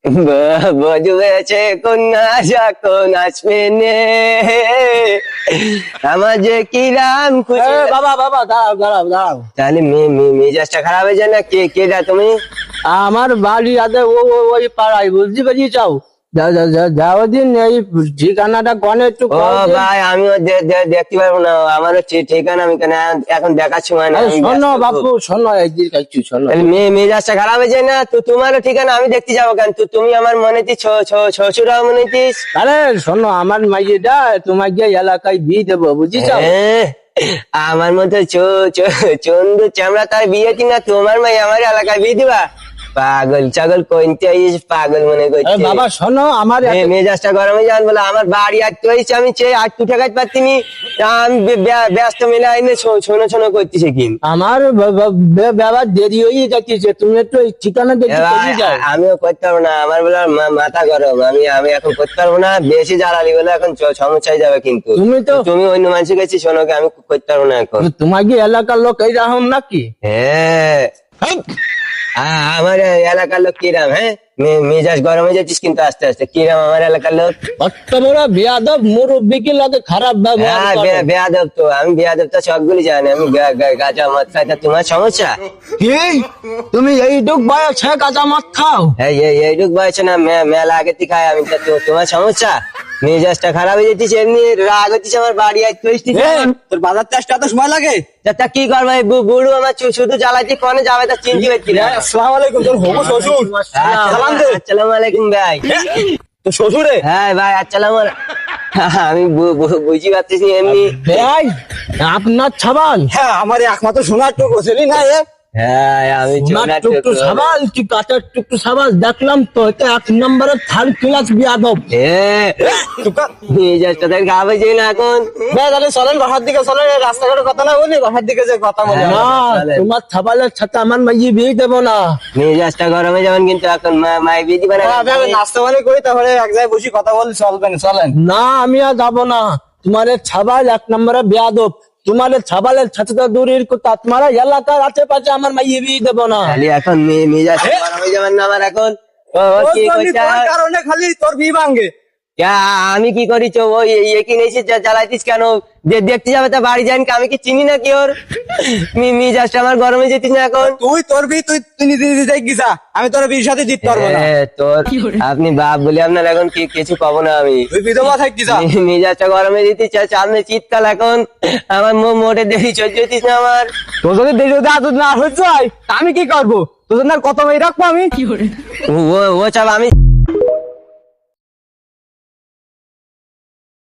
বধু হয়েছে কন্যা যখন আসবে নে, আমার যে কিরাম খুশি। বাবা বাবা দাঁড়াও দাঁড়াও দাঁড়াও। তাহলে মেজাজটা খারাপ হয়ে যায় না? কেটা তুমি? আমার বাড়ি আছে ওই পাড়ায়, বুঝতে পেরেছি। যাও যাও দিন এই ঠিকানাটা কনে একটু ও ভাই, আমিও দেখতে পারবো না, আমারও ঠিকানা আমি কেন এখন দেখার সময় না। শোনো বাপু শোনো, একদিন কাছু শোনো। মেজাজটা খারাপ হয়ে যায় না? তো তোমারও ঠিকানা আমি দেখতে যাবো কেন? তুমি আমার মনে শ্বশুরাও মনে দিস। আরে শোনো, আমার মাইয়েটা তোমাকে এলাকায় বিয়ে দেবো, বুঝিস। আমার মতো চন্দু চামড়া তার বিয়ে কিনা তোমার মাই আমার এলাকায় বিয়ে দিবা? পাগল ছাগল কইতে আইস, পাগল মনে করছে। বাবা শোনো, আমার মেজাজটা গরমে যান বলে আমার বাড়ি আটকে হয়েছে, আমি চেয়ে আটটু ঠেকাতে পারতিনি। আমি ব্যস্ত মিলে আইনে শোনো শোনো করতেছে কি আমার বাবা দেরি হয়ে যাচ্ছে, তুমি একটু ঠিকানা দেখে যাও। আমিও করতে পারবো না, আমার বলে মাথা গরম, আমি এখন করতে পারবো না, বেশি জ্বালালি বলে এখন সমস্যায় যাবে। কিন্তু তুমি অন্য মানুষের কাছে শোনো, আমি করতে পারবো না এখন। তোমাকে এলাকার লোক এই রকম নাকি? হ্যাঁ, আমার এলাকার লোক কিরাম? হ্যাঁ, মেজাজ গরম হয়ে যাচ্ছিস কিন্তু আস্তে আস্তে। কিরাম আমার এলাকার লোক? কত বড় বেয়াদব, মুরব্বিকে লাগে খারাপ ব্যবহার করে। বেয়াদব তো আমি, বেয়াদব তো সবগুলি জানি। আমি গাঁজা মদ খাই, তা তোমার সমস্যা কি? তুমি এইটুক বয়সে কাঁচা মদ খাও? এইটুক বয়সে না, মেলা আগে থেকে খাই আমি। তোমার সমস্যা? মেজাজটা খারাপ হয়ে যাচ্ছিস, এমনি রাগ হচ্ছিস আমার বাড়ি আসতে। তোর বাজার আসতে এত সময় লাগে? তা কি করবো, বুড়ো আমার শুধু জ্বালাইতে কনে যাবে তা চিনতে পারছি না। আসসালামু আলাইকুম। তোর হবু শ্বশুর। আসসালামু আলাইকুম ভাই। তো শ্বশুরে? হ্যাঁ ভাই, আসসালাম। আমি বুঝি পারতেছি এমনি। ভাই আপনার ছাবাল? হ্যাঁ, আমার একমাত্র সোনার টুকু ছিলি না? হ্যাঁ, আমি টুকটু সাবাল, কি কাঁচা টুকটু সাবাল দেখলাম তো, এটা 1 নম্বরের থার্ড ক্লাস বিয়াদব। মেজাজটা তাই খারাপ হয়েছে না এখন? তাহলে চলেন বাসার দিকে, চলেন। রাস্তাঘাটের কথা না বলি, বাসার দিকে যে কথা বলি। না, তোমার ছাবালের সাথে আমার মাইয়ে বিয়ে দেবো না। মেজাজটা গরমে যাবেন কিন্তু এখন, মাই বিয়ে দিবে না। নাস্তা পানি করি, তাহলে এক জায়গায় বসে কথা বলি, চলবেন চলেন। না, আমি আর যাবো না। তোমার ছাবাল 1 নম্বরের বিয়াদব। তোমার ছাবালের সাথে তো দূরের কথা, তোমার এলাকার আশেপাশে আমার মাইয়ে বিয়ে দেবো না। এখন মেজাজটা গরমে যাবেন না আমার এখন? কারণে খালি তোর বিয়ে ভাঙ্গে। আমি কি করি? ওই কিনেছিস, জ্বালাইতিস কেন? দেখতে যাবে তা বাড়ি যান, আমি কি চিনি না কি ওর? মেজাজটা আমার গরমে যেতিস না এখন? তুই তোর বিয়ে তুই নিজে নিজে গিয়েছা, আমি তোর বিয়ের সাথে জিততে পারবো না। আপনি বাপ বলে আপনার এখন কিছু পাবো না আমি। তুই বিধবা থাকতিস, মেজাজটা গরমে দিতে সামনে শীতকাল এখন, আমার মোটে দেরি চলছিস না আমার। তোর যদি দেরি হতে আদর না হয়ে যায়, আমি কি করবো? তোদের না কত মেয়ে রাখবো আমি? ও চাপ আমি